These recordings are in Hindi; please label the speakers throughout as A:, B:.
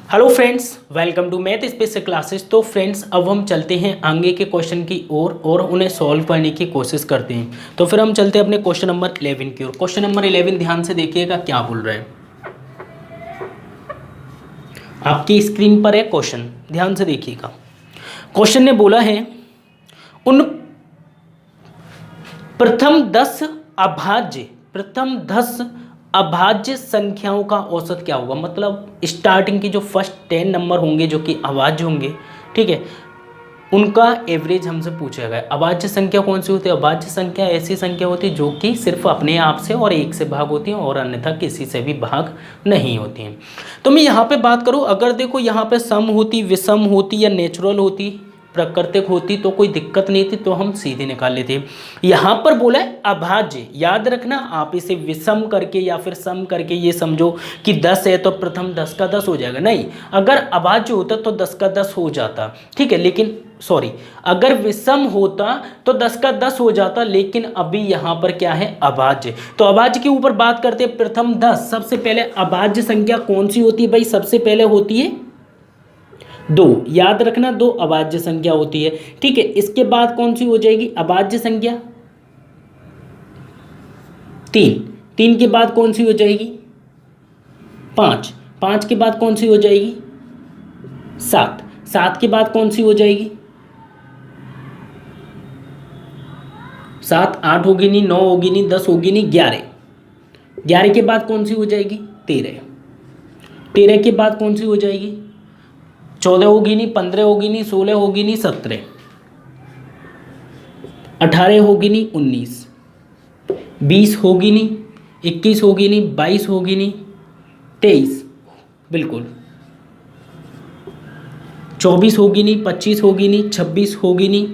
A: Hello friends, welcome to math special classes. तो फ्रेंड्स, अब हम चलते हैं आगे के क्वेश्चन की ओर और उन्हें सॉल्व करने की कोशिश करते हैं। तो फिर हम चलते हैं अपने क्वेश्चन नंबर 11 की ओर। क्वेश्चन नंबर 11 ध्यान से देखिएगा क्या बोल रहा है। आपकी स्क्रीन पर है क्वेश्चन, ध्यान से देखिएगा। क्वेश्चन ने बोला है उन प्रथम 10 अभाज्य संख्याओं का औसत क्या होगा। मतलब स्टार्टिंग की जो फर्स्ट 10 नंबर होंगे जो कि अभाज्य होंगे, ठीक है, उनका एवरेज हमसे पूछा गया। अभाज्य संख्या कौन सी होती है? अभाज्य संख्या ऐसी संख्या होती है जो कि सिर्फ अपने आप से और एक से भाग होती है और अन्यथा किसी से भी भाग नहीं होती हैं। तो मैं यहाँ पे बात करूँ, अगर देखो यहाँ पे सम होती, विषम होती या नेचुरल होती, प्राकृतिक होती तो कोई दिक्कत नहीं थी, तो हम सीधे निकाल लेते। यहाँ पर बोला है अभाज्य, याद रखना, आप इसे विषम करके या फिर सम करके ये समझो कि 10 है तो प्रथम 10 का 10 हो जाएगा। नहीं, अगर अभाज्य होता तो 10 का 10 हो जाता, ठीक है, लेकिन सॉरी, अगर विषम होता तो 10 का 10 हो जाता, लेकिन अभी यहाँ पर क्या है? अभाज्य। तो अभाज्य के ऊपर बात करते हैं। प्रथम 10, सबसे पहले अभाज्य संख्या कौन सी होती है भाई? सबसे पहले होती है 2, याद रखना, 2 अभाज्य संख्या होती है, ठीक है। इसके बाद कौन सी हो जाएगी? अभाज्य संख्या 3, 3 के बाद कौन सी हो जाएगी? 5, 5 के बाद कौन सी हो जाएगी? 7, 7 के बाद कौन सी हो जाएगी? 7, 8 होगी नहीं, 9 होगी नहीं, 10 होगी नहीं, 11, 11 के बाद कौन सी हो जाएगी? 13, 13 के बाद कौन सी हो जाएगी? 14 होगी नहीं, 15 होगी नहीं, 16 होगी नहीं, 17, 18 होगी नहीं, 19, 20 होगी नहीं, 21 होगी नहीं, 22 होगी नहीं, 23 बिल्कुल, 24 होगी नहीं, 25 होगी नहीं, 26 होगी नहीं,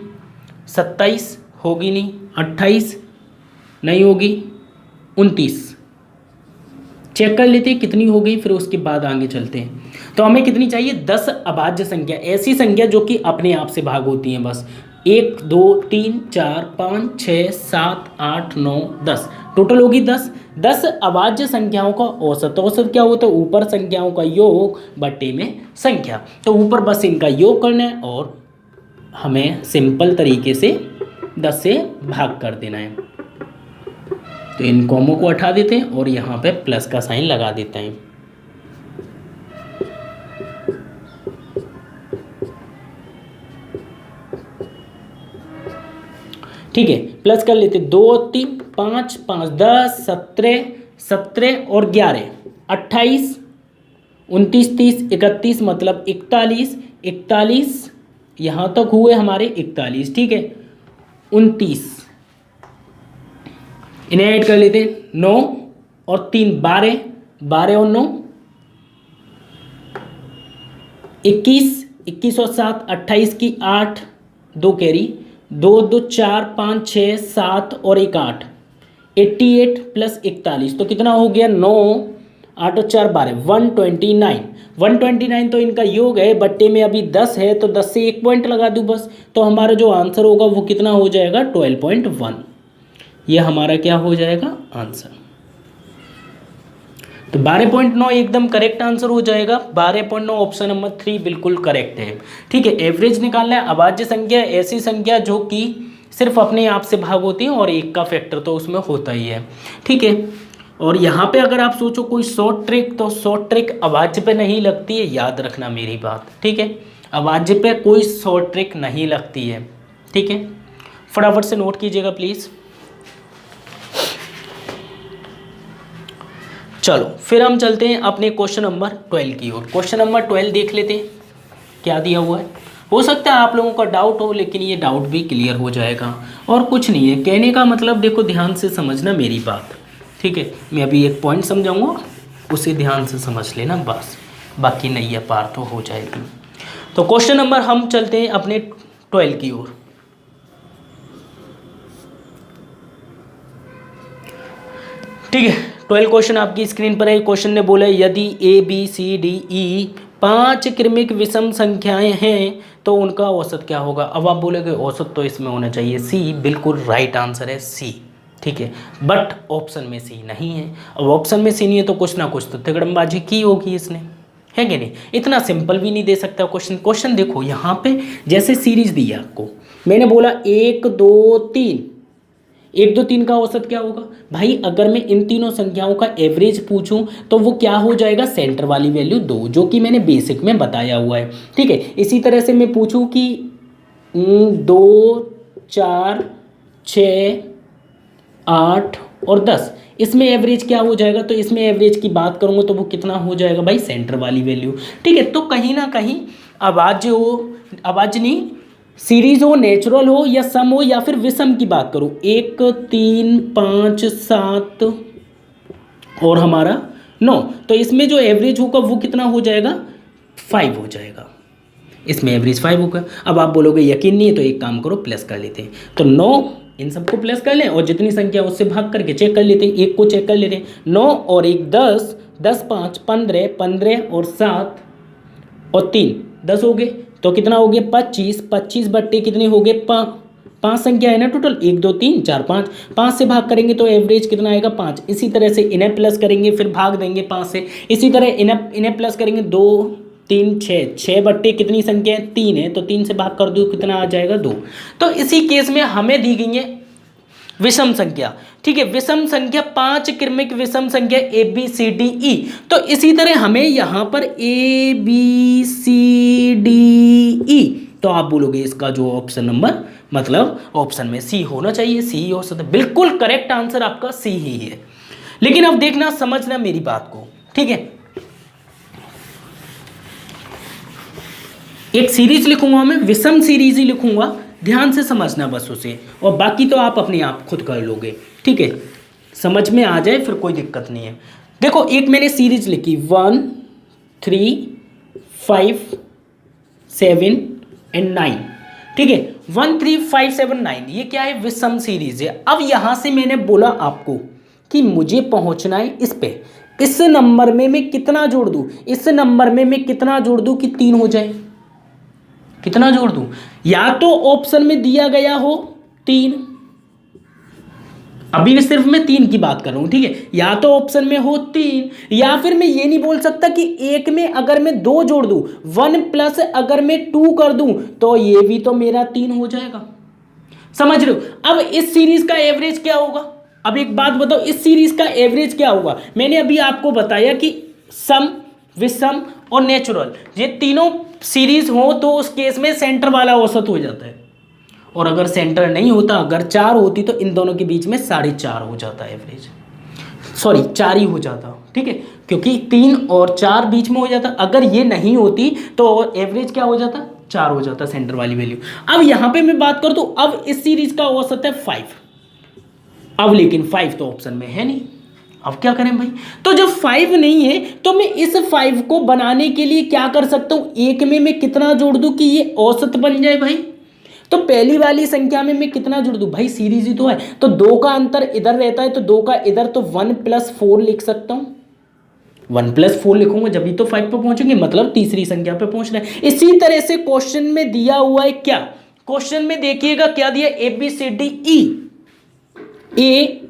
A: 27 होगी नहीं, 28 नहीं होगी, 29। चेक कर लेते हैं कितनी हो गई, फिर उसके बाद आगे चलते हैं। तो हमें कितनी चाहिए? 10 अभाज्य संख्या, ऐसी संख्या जो कि अपने आप से भाग होती हैं बस। 1 2 3 4 5 6 7 8 9 10, टोटल होगी 10। 10 अभाज्य संख्याओं का औसत, औसत क्या होता है? ऊपर संख्याओं का योग बट्टे में संख्या। तो ऊपर बस इनका योग करना है और हमें सिंपल तरीके से 10 से भाग कर देना है। तो इन कॉमों को हटा देते हैं और यहाँ पे प्लस का साइन लगा देते हैं। ठीक है, प्लस कर लेते, 2 3 5 5 10 17 17 और 11 28 29 30 31, मतलब 41 41, यहाँ तक हुए हमारे 41, ठीक है। 29, इन्हें ऐड कर लेते हैं, 9 और 3 12, 12 और 9 21, 21 और 7 28 की 8, 2 कैरी, 2 2 4 5 6 7 और 1 8, 88 प्लस 41, तो कितना हो गया? 9 8 और 4 12, 129। 129 तो इनका योग है, बट्टे में अभी 10 है तो 10 से 1 पॉइंट लगा दूँ बस, तो हमारा जो आंसर होगा वो कितना हो जाएगा? 12.1। ये हमारा क्या हो जाएगा? आंसर। तो 12.9 एकदम करेक्ट आंसर हो जाएगा। 12.9 ऑप्शन नंबर 3 बिल्कुल करेक्ट है, ठीक है। एवरेज निकालना है। अभाज्य संख्या ऐसी संख्या जो कि सिर्फ अपने आप से भाग होती है और एक का फैक्टर तो उसमें होता ही है, ठीक है। और यहाँ पे अगर आप सोचो कोई शॉर्ट ट्रिक, तो शॉर्ट ट्रिक अभाज्य पे नहीं लगती है, याद रखना मेरी बात, ठीक है। अभाज्य पे कोई शॉर्ट ट्रिक नहीं लगती है, ठीक है। फटाफट से नोट कीजिएगा प्लीज़। चलो फिर हम चलते हैं अपने क्वेश्चन नंबर 12 की ओर। क्वेश्चन नंबर 12 देख लेते हैं क्या दिया हुआ है। हो सकता है आप लोगों का डाउट हो, लेकिन ये डाउट भी क्लियर हो जाएगा और कुछ नहीं है। कहने का मतलब देखो, ध्यान से समझना मेरी बात, ठीक है। मैं अभी एक पॉइंट समझाऊंगा, उसे ध्यान से समझ लेना बस, बाकी नहीं है पार तो हो जाएगी। तो क्वेश्चन नंबर हम चलते हैं अपने 12 की ओर। ठीक है, 12 क्वेश्चन आपकी स्क्रीन पर है। क्वेश्चन ने बोला यदि ए बी सी डी ई 5 क्रमिक विषम संख्याएं हैं तो उनका औसत क्या होगा। अब आप बोलेगे औसत तो इसमें होना चाहिए सी, बिल्कुल राइट आंसर है सी, ठीक है। बट ऑप्शन में सी नहीं है। अब ऑप्शन में सी नहीं है तो कुछ ना कुछ तो तिकड़मबाजी की होगी इसने, है कि नहीं। इतना सिंपल भी नहीं दे सकता क्वेश्चन। क्वेश्चन देखो यहाँ पे जैसे सीरीज दी है आपको, मैंने बोला 1 2 3, 1 2 3 का औसत क्या होगा भाई। अगर मैं इन तीनों संख्याओं का एवरेज पूछूं तो वो क्या हो जाएगा, सेंटर वाली वैल्यू 2, जो कि मैंने बेसिक में बताया हुआ है। ठीक है, इसी तरह से मैं पूछूं कि 2 4 6 8 और 10, इसमें एवरेज क्या हो जाएगा, तो इसमें एवरेज की बात करूंगा तो वो कितना हो जाएगा भाई, सेंटर वाली वैल्यू। ठीक है, तो कहीं ना कहीं आवाज हो, आवाज नहीं, सीरीज हो, नेचुरल हो या सम हो या फिर विषम की बात करूं, 1 3 5 7 और हमारा 9, तो इसमें जो एवरेज होगा वो कितना हो जाएगा, 5 हो जाएगा। इसमें एवरेज 5 होगा। अब आप बोलोगे यकीन नहीं है, तो एक काम करो प्लस कर लेते हैं, तो 9 इन सबको प्लस कर लें और जितनी संख्या उससे भाग करके चेक कर लेते हैं, एक को चेक कर लेते हैं। 9 और 1 10, 10 5 15, 15 और 7 और 3 10 हो गए, तो कितना हो गया 25, 25 बट्टे कितने हो गए, 5 संख्या है ना टोटल, 1 2 3 4 5, 5 से भाग करेंगे तो एवरेज कितना आएगा 5। इसी तरह से इन्हें प्लस करेंगे फिर भाग देंगे 5 से, इसी तरह इन्हें प्लस करेंगे 2 3 6, 6 बट्टे कितनी संख्या है 3 है, तो 3 से भाग कर दो कितना आ जाएगा 2। तो इसी केस में हमें दी गई है विषम संख्या। ठीक है, विषम संख्या 5 क्रमिक विषम संख्या ए बी सी डी ई। तो इसी तरह हमें यहाँ पर ए बी सी डी ई, तो आप बोलोगे इसका जो ऑप्शन नंबर मतलब ऑप्शन में सी होना चाहिए, सी ही हो सकता है। बिल्कुल करेक्ट आंसर आपका सी ही है। लेकिन अब देखना समझना मेरी बात को, ठीक है। एक सीरीज लिखूंगा मैं, विषम सीरीज ही लिखूंगा, ध्यान से समझना बस उसे, और बाकी तो आप अपने आप खुद कर लोगे। ठीक है, समझ में आ जाए फिर कोई दिक्कत नहीं है। देखो एक मैंने सीरीज लिखी 1 3 5 7 एंड 9। ठीक है, 1 3 5 7 9 ये क्या है, विषम सीरीज है। अब यहां से मैंने बोला आपको कि मुझे पहुंचना है इस पे, इस नंबर में मैं कितना जोड़ दूं, इस नंबर में मैं कितना जोड़ दूं कि 3 हो जाए, कितना जोड़ दूं, या तो ऑप्शन में दिया गया हो 3, अभी सिर्फ मैं 3 की बात कर रहा हूं। ठीक है, या तो ऑप्शन में हो 3, या फिर मैं ये नहीं बोल सकता कि एक में अगर मैं 2 जोड़ दूं, 1 प्लस अगर मैं 2 कर दूं तो ये भी तो मेरा 3 हो जाएगा। समझ रहे हो। अब इस सीरीज का एवरेज क्या होगा, अब एक बात बताओ, इस सीरीज का एवरेज क्या होगा। मैंने अभी आपको बताया कि सम, विषम और नेचुरल, ये तीनों सीरीज हो तो उस केस में सेंटर वाला औसत हो जाता है, और अगर सेंटर नहीं होता, अगर 4 होती तो इन दोनों के बीच में 4.5 हो जाता एवरेज, सॉरी 4 ही हो जाता। ठीक है, क्योंकि 3 और 4 बीच में हो जाता, अगर ये नहीं होती तो एवरेज क्या हो जाता, 4 हो जाता सेंटर वाली वैल्यू। अब यहां पे मैं बात कर दूं, अब इस सीरीज का औसत है 5, अब लेकिन 5 तो ऑप्शन में है नहीं, अब क्या करें भाई। तो जब 5 नहीं है तो मैं इस 5 को बनाने के लिए क्या कर सकता हूं, एक में मैं कितना जोड़ दूं कि ये औसत बन जाए भाई। तो पहली वाली संख्या में मैं कितना जोड़ दूं भाई, सीरीज ही तो है, तो 2 का अंतर इधर रहता है तो 2 का इधर, तो 1 + 4 लिख सकता हूं, 1 + 4 लिखूंगा जब भी तो 5 पे पहुंचेंगे, मतलब तीसरी संख्या पे पहुंचना है। इसी तरह से क्वेश्चन में दिया हुआ है क्या, क्वेश्चन में देखिएगा क्या दिया, A B C D E, A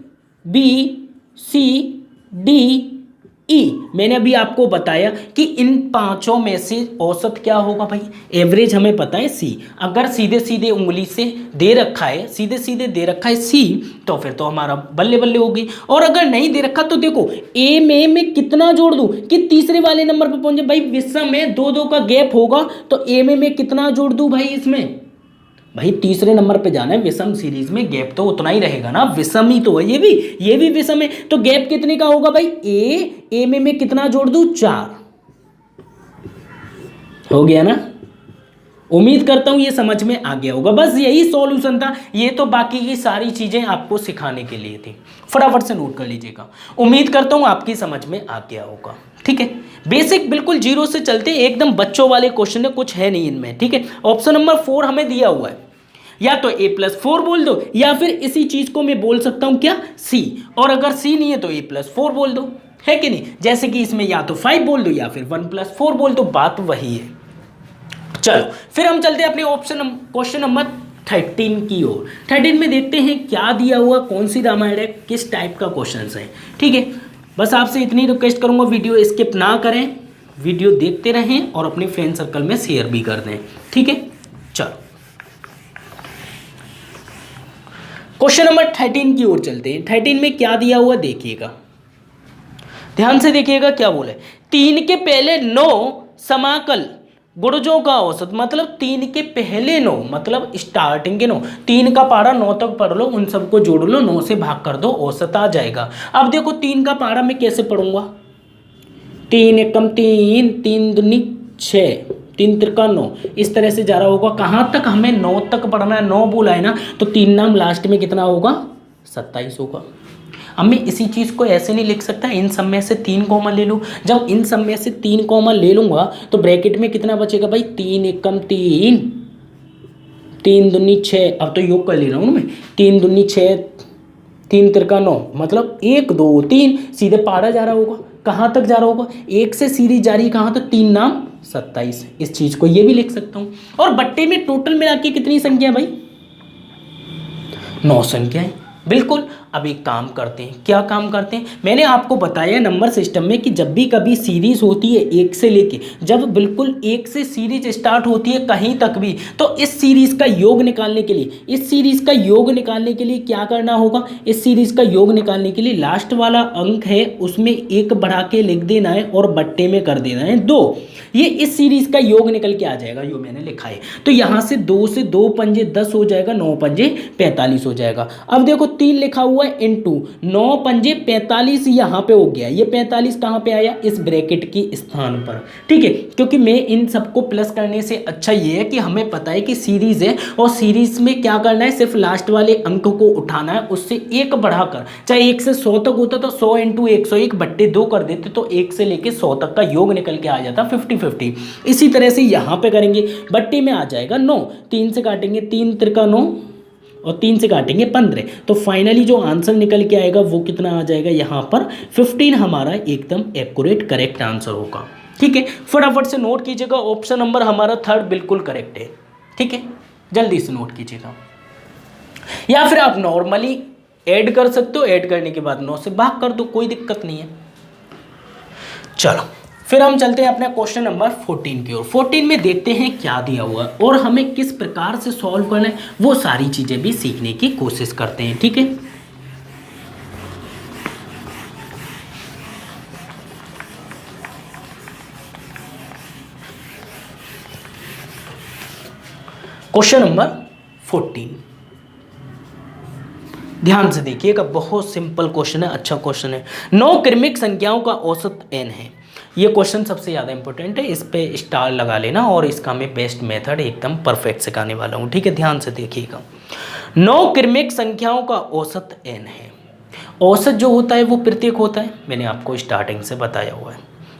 A: B C D E. मैंने अभी आपको बताया कि इन पांचों में से औसत क्या होगा भाई, एवरेज हमें पता है सी। अगर सीधे सीधे उंगली से दे रखा है, सीधे सीधे दे रखा है सी, तो फिर तो हमारा बल्ले बल्ले होगी। और अगर नहीं दे रखा तो देखो ए में मैं कितना जोड़ दूं कि तीसरे वाले नंबर पर पहुंचे भाई, विषम में 2 का गैप होगा, तो ए में मैं कितना जोड़ दूं भाई, इसमें भाई तीसरे नंबर पे जाना है, विषम सीरीज में गैप तो उतना ही रहेगा ना, विषम ही तो है, ये भी विषम है, तो गैप कितने का होगा भाई, ए में मैं कितना जोड़ दूं, 4 हो गया ना। उम्मीद करता हूं ये समझ में आ गया होगा, बस यही सॉल्यूशन था, ये तो बाकी की सारी चीजें आपको सिखाने के लिए थी, फटाफट से नोट कर लीजिएगा। उम्मीद करता हूं आपकी समझ में आ गया होगा। ठीक है, बेसिक बिल्कुल 0 से चलते हैं, एकदम बच्चों वाले क्वेश्चन है, कुछ है नहीं इनमें। ठीक है, ऑप्शन नंबर 4 हमें दिया हुआ है, या तो a+4 बोल दो, या फिर इसी चीज को मैं बोल सकता हूं क्या, c, और अगर c नहीं है तो a+4 बोल दो, है कि नहीं। जैसे कि इसमें या तो 5 बोल दो या फिर 1 + 4 बोल दो, बात वही है। चलो फिर हम चलते हैं अपने क्वेश्चन नंबर 13 की ओर। 13 में देखते हैं क्या दिया हुआ, कौन सी रामायण है, किस टाइप का क्वेश्चन है। ठीक है, बस आपसे इतनी रिक्वेस्ट करूंगा, वीडियो स्किप ना करें, वीडियो देखते रहें और अपने फ्रेंड सर्कल में शेयर भी कर दें। ठीक है, चलो क्वेश्चन नंबर 13 की ओर चलते हैं। 13 में क्या दिया हुआ देखिएगा, ध्यान से देखिएगा क्या बोला है। 3 के पहले 9 समाकल गुणजों का औसत, मतलब 3 के पहले 9 मतलब स्टार्टिंग के 9, 3 का पारा 9 तक पढ़ लो, उन सबको जोड़ लो, 9 से भाग कर दो, औसत आ जाएगा। अब देखो 3 का पारा मैं कैसे पढ़ूंगा, 3 एकम 3, 3 दूनी 6, 3 त्रिका 9, इस तरह से जा रहा होगा। कहाँ तक हमें 9 तक पढ़ना है, 9 बोला है ना, तो 3 नाम लास्ट में कितना होगा, 27 होगा। अब मैं इसी चीज़ को ऐसे नहीं लिख सकता, इन सब में से 3 कॉमन ले लूँ। जब इन सब में से 3 कॉमन ले लूँगा तो ब्रैकेट में कितना बचेगा भाई, 3 एकम 3, 3 दूनी 6, अब तो योग कर ले रहा हूँ मैं, 3 दूनी 6, 3 त्रिका 9, मतलब 1 2 3 सीधे पारा जा रहा होगा। कहाँ तक जा रहा होगा, 1 से सीरीज जा रही है कहाँ तक, 3 नाम 27। इस चीज़ को ये भी लिख सकता हूँ। और बट्टे में टोटल मिला के कितनी संख्या भाई, 9 संख्या है, बिल्कुल। अब एक काम करते हैं, क्या काम करते हैं, मैंने आपको बताया नंबर सिस्टम में कि जब भी कभी सीरीज होती है 1 से लेके, जब बिल्कुल 1 से सीरीज स्टार्ट होती है कहीं तक भी, तो इस सीरीज का योग निकालने के लिए, इस सीरीज का योग निकालने के लिए क्या करना होगा, इस सीरीज का योग निकालने के लिए लास्ट वाला अंक है उसमें 1 बढ़ा के लिख देना है और बट्टे में कर देना है 2। ये इस सीरीज का योग निकल के आ जाएगा, जो मैंने लिखा है। तो यहाँ से 2 से 2 पंजे 10 हो जाएगा, 9 पंजे 45 हो जाएगा। अब देखो 3 लिखा हुआ है इंटू 9 पंजे 45, यहाँ पे हो गया। ये 45 कहाँ पे आया, इस ब्रैकेट की स्थान पर। ठीक है, क्योंकि मैं इन सबको प्लस करने से अच्छा ये है कि हमें पता है कि सीरीज है और सीरीज में क्या करना है, सिर्फ लास्ट वाले अंक को उठाना है, उससे 1 बढ़ाकर, चाहे 1 से 100 तक होता तो 100 इंटू 101 बट्टे 2 कर देते, तो 1 से लेके 100 तक का योग निकल के आ जाता 50-50। इसी तरह से यहाँ पे करेंगे, बट्टे में आ जाएगा 9, 3 से काटेंगे 3 त्रिका 9 और 3 से काटेंगे 15, तो फाइनली जो आंसर निकल के आएगा वो कितना आ जाएगा, यहाँ पर 15 हमारा एकदम एक्यूरेट करेक्ट आंसर होगा। ठीक है, फटाफट से नोट कीजिएगा, ऑप्शन नंबर हमारा 3 बिल्कुल करेक्ट है। ठीक है, जल्दी से नोट कीजिएगा, या फिर आप नॉर्मली ऐड कर सकते हो, ऐड करने के बाद 9 से भाग कर दो, कोई दिक्कत नहीं है। चलो फिर हम चलते हैं अपने क्वेश्चन नंबर 14 की ओर। 14 में देखते हैं क्या दिया हुआ है और हमें किस प्रकार से सॉल्व करना है, वो सारी चीजें भी सीखने की कोशिश करते हैं। ठीक है, क्वेश्चन नंबर 14 ध्यान से देखिएगा, बहुत सिंपल क्वेश्चन है, अच्छा क्वेश्चन है। 9 क्रमिक संख्याओं का औसत n है। ये क्वेश्चन सबसे ज़्यादा इंपॉर्टेंट है, इस पे स्टार लगा लेना और इसका मैं बेस्ट मेथड एकदम परफेक्ट सिखाने वाला हूँ। ठीक है, ध्यान से देखिएगा। 9 क्रमिक संख्याओं का औसत n है। औसत जो होता है वो प्रत्येक होता है, मैंने आपको स्टार्टिंग से बताया हुआ है।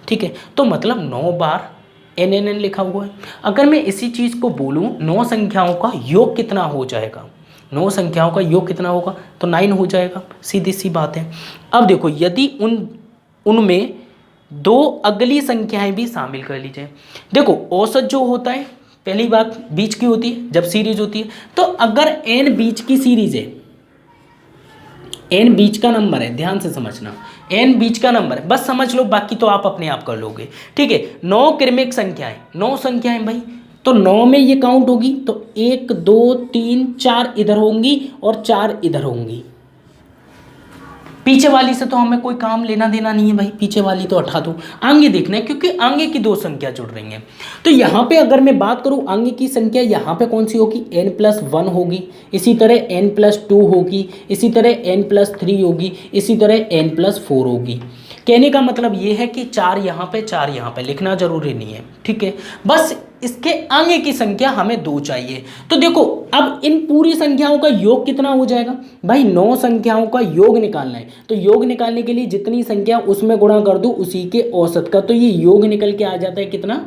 A: ठीक है, तो मतलब 9 बार n लिखा हुआ है। अगर मैं इसी चीज़ को बोलूँ 9 संख्याओं का योग कितना हो जाएगा, 9 संख्याओं का योग कितना होगा, तो 9 हो जाएगा, सीधी सी बात है। अब देखो यदि उनमें 2 अगली संख्याएं भी शामिल कर लीजिए। देखो औसत जो होता है, पहली बात बीच की होती है जब सीरीज होती है, तो अगर n बीच की सीरीज है, n बीच का नंबर है, ध्यान से समझना, n बीच का नंबर है, बस समझ लो, बाकी तो आप अपने आप कर लोगे। ठीक है, 9 क्रमिक संख्याएं, 9 संख्याएं भाई, तो 9 में ये काउंट होगी, तो 1 2 3 4 इधर होंगी और 4 इधर होंगी। पीछे वाली से तो हमें कोई काम लेना देना नहीं है भाई, पीछे वाली तो हटा दो, आगे देखना है क्योंकि आगे की 2 संख्या जुड़ रही हैं। तो यहाँ पे अगर मैं बात करूँ आगे की संख्या, यहाँ पे कौन सी होगी, n+1 होगी, इसी तरह n+2 होगी, इसी तरह n+3 होगी, इसी तरह n+4 होगी। कहने का मतलब ये है कि 4 यहाँ पे 4 यहाँ पे, लिखना जरूरी नहीं है। ठीक है, बस इसके आगे की संख्या हमें 2 चाहिए। तो देखो अब इन पूरी संख्याओं का योग कितना हो जाएगा भाई, 9 संख्याओं का योग निकालना है, तो योग निकालने के लिए जितनी संख्या उसमें गुणा कर दो उसी के औसत का, तो ये योग निकल के आ जाता है कितना,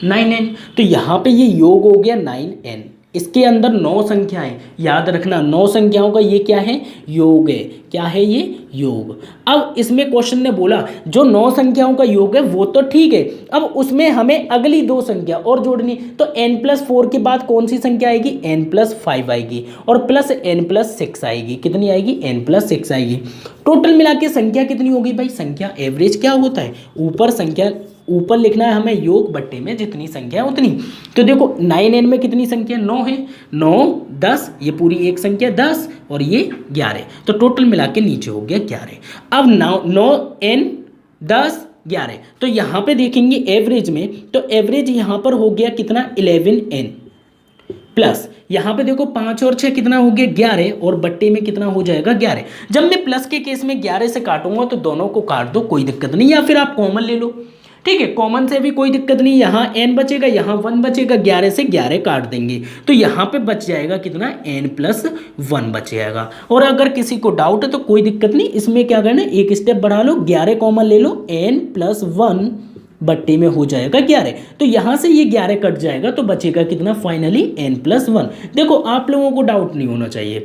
A: 9n। तो यहाँ पे ये योग हो गया 9n। इसके अंदर 9 संख्याएं, याद रखना 9 संख्याओं का ये क्या है, योग है। क्या है ये, योग। अब इसमें क्वेश्चन ने बोला जो 9 संख्याओं का योग है वो तो ठीक है, अब उसमें हमें अगली 2 संख्या और जोड़नी, तो n+4 के बाद कौन सी संख्या आएगी, n+5 आएगी और प्लस n+6 आएगी। कितनी आएगी, n+6 आएगी। टोटल मिला के संख्या कितनी होगी भाई, संख्या एवरेज क्या होता है, ऊपर संख्या ऊपर लिखना है हमें योग बट्टे में जितनी संख्या है उतनी। तो देखो 9n में कितनी संख्या 9 है, 9 10, ये पूरी एक संख्या 10 और ये 11, तो टोटल मिला के नीचे हो गया 11। अब 9n 10 11, तो यहाँ पे देखेंगे एवरेज में, तो एवरेज यहाँ पर हो गया कितना 11n प्लस यहाँ पे देखो 5 और 6 कितना हो गया 11 और बट्टे में कितना हो जाएगा 11। जब मैं प्लस के केस में 11 से काटूंगा तो दोनों को काट दो, कोई दिक्कत नहीं, या फिर आप कॉमन ले लो, ठीक है, कॉमन से भी कोई दिक्कत नहीं। यहाँ n बचेगा, यहाँ 1 बचेगा, 11 से 11 काट देंगे तो यहाँ पे बच जाएगा कितना n+1 बच जाएगा। और अगर किसी को डाउट है तो कोई दिक्कत नहीं, इसमें क्या करना है एक स्टेप बढ़ा लो, 11 कॉमन ले लो, n+1 बट्टे में हो जाएगा 11, तो यहाँ से ये 11 कट जाएगा तो बचेगा कितना फाइनली n+1। देखो आप लोगों को डाउट नहीं होना चाहिए,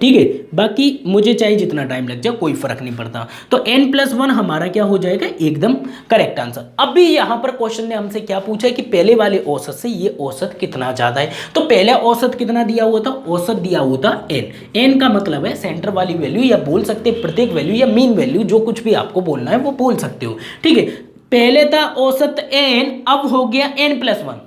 A: ठीक है, बाकी मुझे चाहिए जितना टाइम लग जाए कोई फर्क नहीं पड़ता। तो n+1 हमारा क्या हो जाएगा एकदम करेक्ट आंसर। अभी यहाँ पर क्वेश्चन ने हमसे क्या पूछा है कि पहले वाले औसत से ये औसत कितना ज़्यादा है। तो पहले औसत कितना दिया हुआ था, औसत दिया हुआ था n का मतलब है सेंटर वाली वैल्यू, या बोल सकते प्रत्येक वैल्यू या मीन वैल्यू, जो कुछ भी आपको बोलना है वो बोल सकते हो, ठीक है। पहले था औसत n, अब हो गया n+1,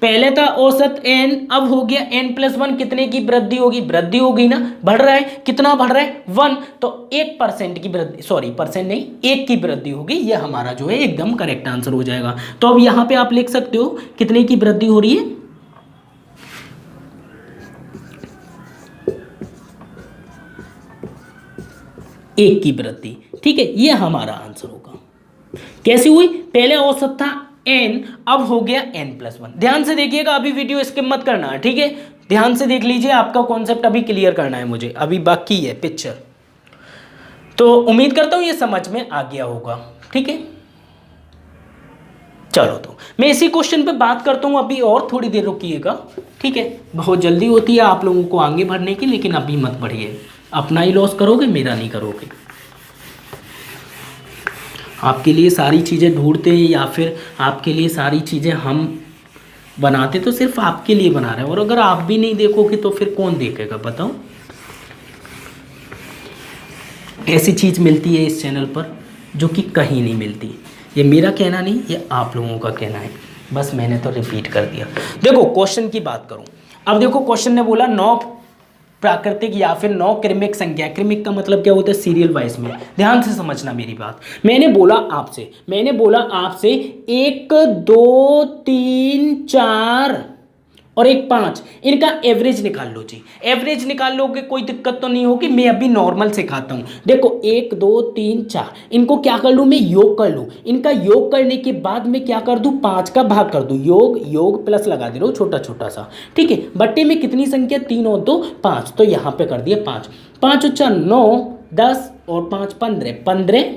A: पहले था औसत n, अब हो गया n+1, कितने की वृद्धि होगी, वृद्धि होगी ना, बढ़ रहा है, कितना बढ़ रहा है 1, तो 1% की वृद्धि, सॉरी परसेंट नहीं 1 की वृद्धि होगी, ये हमारा जो है एकदम करेक्ट आंसर हो जाएगा। तो अब यहां पे आप लिख सकते हो कितने की वृद्धि हो रही है, एक की वृद्धि, ठीक है, ये हमारा आंसर होगा। कैसी हुई, पहले औसत था n, अब हो गया n+1। ध्यान से देखिएगा, अभी वीडियो स्किप मत करना है, ठीक है, ध्यान से देख लीजिए, आपका कॉन्सेप्ट अभी क्लियर करना है मुझे, अभी बाकी है पिक्चर। तो उम्मीद करता हूं ये समझ में आ गया होगा, ठीक है। चलो तो मैं इसी क्वेश्चन पे बात करता हूं अभी, और थोड़ी देर रुकिएगा, ठीक है, बहुत जल्दी होती है आप लोगों को आगे बढ़ने की, लेकिन अभी मत बढ़िए, अपना ही लॉस करोगे, मेरा नहीं करोगे। आपके लिए सारी चीज़ें ढूंढते हैं या फिर आपके लिए सारी चीज़ें हम बनाते, तो सिर्फ आपके लिए बना रहे हैं, और अगर आप भी नहीं देखोगे तो फिर कौन देखेगा बताओ। ऐसी चीज़ मिलती है इस चैनल पर जो कि कहीं नहीं मिलती, ये मेरा कहना नहीं, ये आप लोगों का कहना है, बस मैंने तो रिपीट कर दिया। देखो क्वेश्चन की बात करूं, अब देखो क्वेश्चन ने बोला 9 प्राकृतिक या फिर 9 क्रमिक संख्या, क्रमिक का मतलब क्या होता है सीरियल वाइज में, ध्यान से समझना मेरी बात। मैंने बोला आपसे 1 2 3 4 और 1 5, इनका एवरेज निकाल लो जी, एवरेज निकाल लोगे कोई दिक्कत तो नहीं होगी, मैं अभी नॉर्मल सिखाता हूँ। देखो 1 2 3 4, इनको क्या कर लूँ मैं, योग कर लूँ, इनका योग करने के बाद मैं क्या कर दूँ 5 का भाग कर दूँ, योग योग प्लस लगा दे रहा हूँ छोटा छोटा सा, ठीक है। बट्टे में कितनी संख्या 3 और 2 5, तो यहाँ पे कर दिया 5, 5 और 4 9 10 और 5 15, 15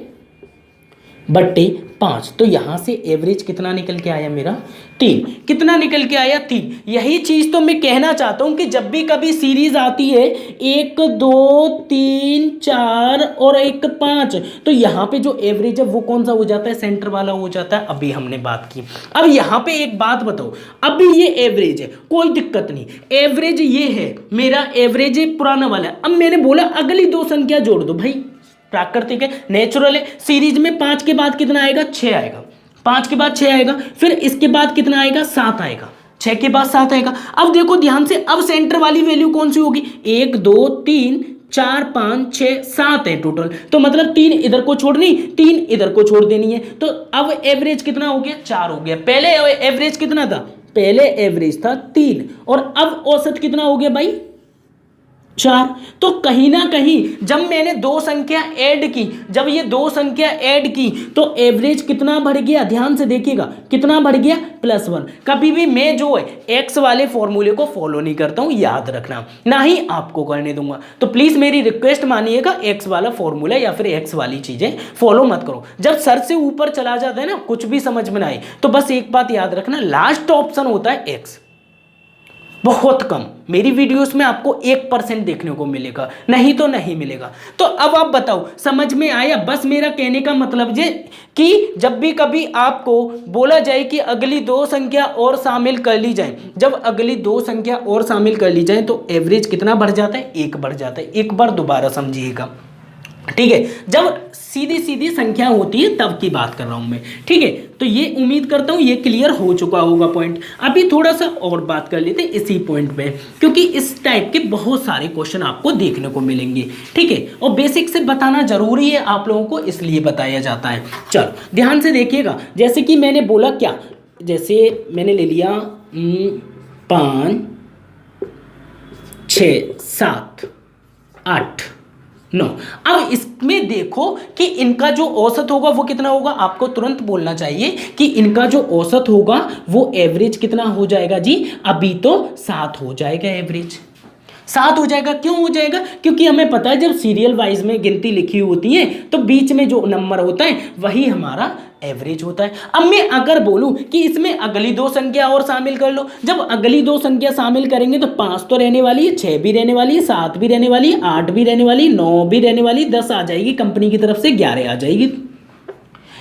A: बट्टे 5, तो यहाँ से एवरेज कितना निकल के आया मेरा 3, कितना निकल के आया 3। यही चीज़ तो मैं कहना चाहता हूँ कि जब भी कभी सीरीज आती है 1 2 3 4 और 1 5, तो यहाँ पे जो एवरेज है वो कौन सा हो जाता है, सेंटर वाला हो जाता है, अभी हमने बात की। अब यहाँ पे एक बात बताओ, अभी ये एवरेज है कोई दिक्कत नहीं, एवरेज ये है मेरा, एवरेज है पुराना वाला है। अब मैंने बोला अगली 2 संख्या जोड़ दो, भाई प्राकृतिक है, नेचुरल है, सीरीज में 5 के बाद कितना आएगा 6 आएगा, 5 के बाद 6 आएगा, फिर इसके बाद कितना आएगा 7 आएगा, 6 के बाद 7 आएगा। अब देखो ध्यान से, अब सेंटर वाली वैल्यू कौन सी होगी, 1 2 3 4 5 6 7 है टोटल, तो मतलब 3 इधर को छोड़नी, 3 इधर को छोड़ देनी है, तो अब एवरेज कितना हो गया 4 हो गया। पहले एवरेज कितना था, पहले एवरेज था 3 और अब औसत कितना हो गया भाई 4। तो कहीं ना कहीं जब मैंने 2 संख्या ऐड की, जब ये 2 संख्या ऐड की तो एवरेज कितना बढ़ गया, ध्यान से देखिएगा कितना बढ़ गया +1। कभी भी मैं जो है एक्स वाले फॉर्मूले को फॉलो नहीं करता हूं, याद रखना, ना ही आपको करने दूंगा। तो प्लीज मेरी रिक्वेस्ट मानिएगा, एक्स वाला फॉर्मूला या फिर एक्स वाली चीजें फॉलो मत करो। जब सर से ऊपर चला जाता है ना, कुछ भी समझ में ना आए, तो बस एक बात याद रखना, लास्ट ऑप्शन होता है एक्स। बहुत कम मेरी वीडियोस में आपको 1% देखने को मिलेगा, नहीं तो नहीं मिलेगा। तो अब आप बताओ समझ में आया। बस मेरा कहने का मतलब ये कि जब भी कभी आपको बोला जाए कि अगली 2 संख्या और शामिल कर ली जाए, जब अगली 2 संख्या और शामिल कर ली जाए तो एवरेज कितना बढ़ जाता है, 1 बढ़ जाता है। एक बार दोबारा समझिएगा, ठीक है, जब सीधी सीधी संख्या होती है तब की बात कर रहा हूं मैं। ठीक है, तो ये उम्मीद करता हूं ये क्लियर हो चुका होगा पॉइंट। अभी थोड़ा सा और बात कर लेते हैं इसी पॉइंट पे, क्योंकि इस टाइप के बहुत सारे क्वेश्चन आपको देखने को मिलेंगे। ठीक है, और बेसिक से बताना जरूरी है आप लोगों को, इसलिए बताया जाता है। चलो ध्यान से देखिएगा, जैसे कि मैंने बोला क्या, जैसे मैंने ले लिया 5 6 7 8 9। अब इसमें देखो कि इनका जो औसत होगा वो कितना होगा, आपको तुरंत बोलना चाहिए कि इनका जो औसत होगा वो एवरेज कितना हो जाएगा जी। अभी तो 7 हो जाएगा, एवरेज 7 हो जाएगा। क्यों हो जाएगा, क्योंकि हमें पता है जब सीरियल वाइज में गिनती लिखी होती है तो बीच में जो नंबर होता है वही हमारा एवरेज होता है। अब मैं अगर बोलूं कि इसमें अगली 2 संख्या और शामिल कर लो, जब अगली 2 संख्या शामिल करेंगे तो 5 तो रहने वाली है, 6 भी रहने वाली है, 7 भी रहने वाली है, 8 भी रहने वाली, 9 भी रहने वाली, 10 आ जाएगी, कंपनी की तरफ से 11 आ जाएगी।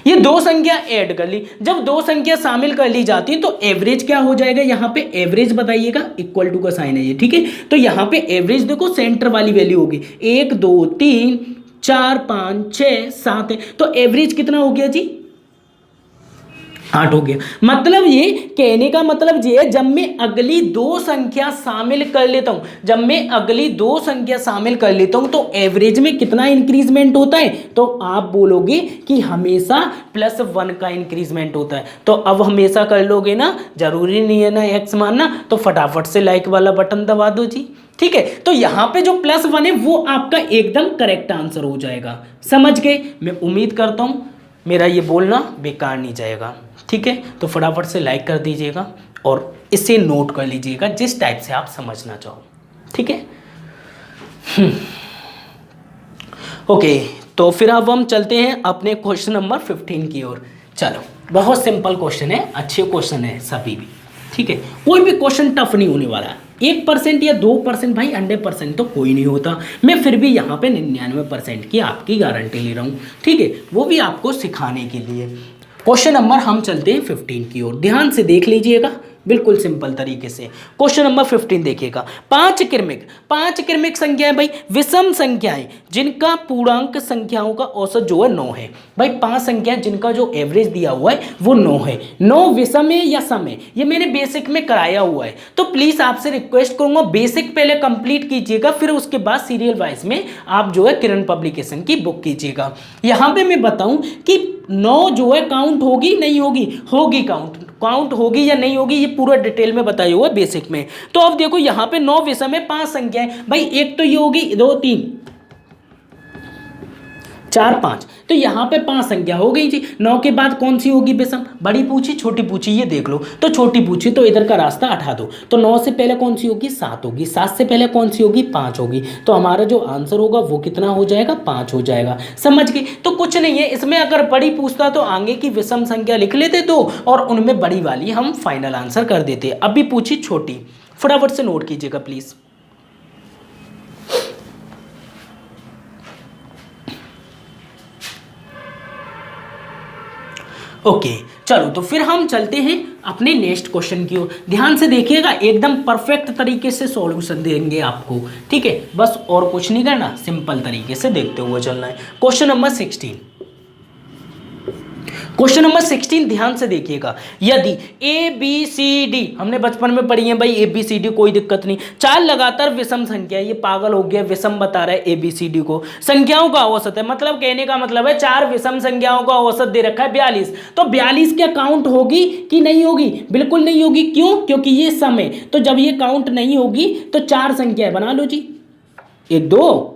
A: ये 2 संख्या ऐड कर ली, जब 2 संख्या शामिल कर ली जाती है तो एवरेज क्या हो जाएगा, यहाँ पे एवरेज बताइएगा, इक्वल टू का साइन है ये। ठीक है, तो यहाँ पे एवरेज देखो सेंटर वाली वैल्यू होगी 1 2 3 4 5 6 7 है, तो एवरेज कितना हो गया जी, 8 हो गया। मतलब ये कहने का मतलब ये है, जब मैं अगली 2 संख्या शामिल कर लेता हूं, जब मैं अगली 2 संख्या शामिल कर लेता हूं तो एवरेज में कितना इंक्रीजमेंट होता है, तो आप बोलोगे कि हमेशा +1 का इंक्रीजमेंट होता है। तो अब हमेशा कर लोगे ना, जरूरी नहीं है ना एक्स मानना, तो फटाफट से लाइक वाला बटन दबा दो जी। ठीक है, तो यहां पे जो +1 है वो आपका एकदम करेक्ट आंसर हो जाएगा। समझ गए, मैं उम्मीद करता हूं मेरा ये बोलना बेकार नहीं जाएगा। ठीक है, तो फटाफट से लाइक कर दीजिएगा और इसे नोट कर लीजिएगा जिस टाइप से आप समझना चाहो। ठीक है, ओके, तो फिर अब हम चलते हैं अपने क्वेश्चन नंबर 15 की ओर। चलो, बहुत सिंपल क्वेश्चन है, अच्छे क्वेश्चन है सभी भी। ठीक है, कोई भी क्वेश्चन टफ नहीं होने वाला है। 1% या 2% भाई, 100% तो कोई नहीं होता। मैं फिर भी यहाँ पे 99% की आपकी गारंटी ले रहा हूँ। ठीक है, वो भी आपको सिखाने के लिए। क्वेश्चन नंबर हम चलते हैं 15 की ओर, ध्यान से देख लीजिएगा बिल्कुल सिंपल तरीके से। क्वेश्चन नंबर 15 देखिएगा, 5 क्रमिक संख्याएं भाई, विषम संख्याएं जिनका पूर्णांक संख्याओं का औसत जो है 9 है। भाई 5 संख्याएं जिनका जो एवरेज दिया हुआ है वो 9 है। 9 विषम है या सम है, ये मैंने बेसिक में कराया हुआ है, तो प्लीज आपसे रिक्वेस्ट करूंगा बेसिक पहले कंप्लीट कीजिएगा, फिर उसके बाद सीरियल वाइज में आप जो है किरण पब्लिकेशन की बुक कीजिएगा। यहां पे मैं बताऊं कि 9 जो है काउंट होगी नहीं होगी, होगी काउंट होगी या नहीं होगी, ये पूरा डिटेल में बताया हुआ है बेसिक में। तो अब देखो यहाँ पे 9 विषम में 5 संख्याएं भाई, एक तो ये होगी 2 3 4 5, तो यहाँ पे 5 संख्या हो गई जी। 9 के बाद कौन सी होगी विषम, बड़ी पूछी छोटी पूछी, ये देख लो। तो छोटी पूछी तो इधर का रास्ता हटा दो, तो 9 से पहले कौन सी होगी 7 होगी, 7 से पहले कौन सी होगी 5 होगी, तो हमारा जो आंसर होगा वो कितना हो जाएगा 5 हो जाएगा। समझ गए, तो कुछ नहीं है इसमें, अगर बड़ी पूछता तो आगे की विषम संख्या लिख लेते तो, और उनमें बड़ी वाली हम फाइनल आंसर कर देते। अभी पूछी छोटी, फटाफट से नोट कीजिएगा प्लीज। ओके, चलो तो फिर हम चलते हैं अपने नेक्स्ट क्वेश्चन की ओर। ध्यान से देखिएगा, एकदम परफेक्ट तरीके से सॉल्यूशन देंगे आपको। ठीक है, बस और कुछ नहीं करना, सिंपल तरीके से देखते हुए चलना है। क्वेश्चन नंबर 16 ध्यान से देखिएगा, यदि ABCD हमने बचपन में पढ़ी है भाई, ABCD कोई दिक्कत नहीं, 4 लगातार विषम संख्या, ये पागल हो गया, विषम बता रहा है ABCD को, संख्याओं का औसत है, मतलब कहने का मतलब है 4 विषम संख्याओं का औसत दे रखा है 42, तो 42 क्या काउंट होगी कि नहीं होगी, बिल्कुल नहीं होगी। क्यों, क्योंकि ये सम है, तो जब ये काउंट नहीं होगी तो 4 संख्याएं बना लो जी, 1 2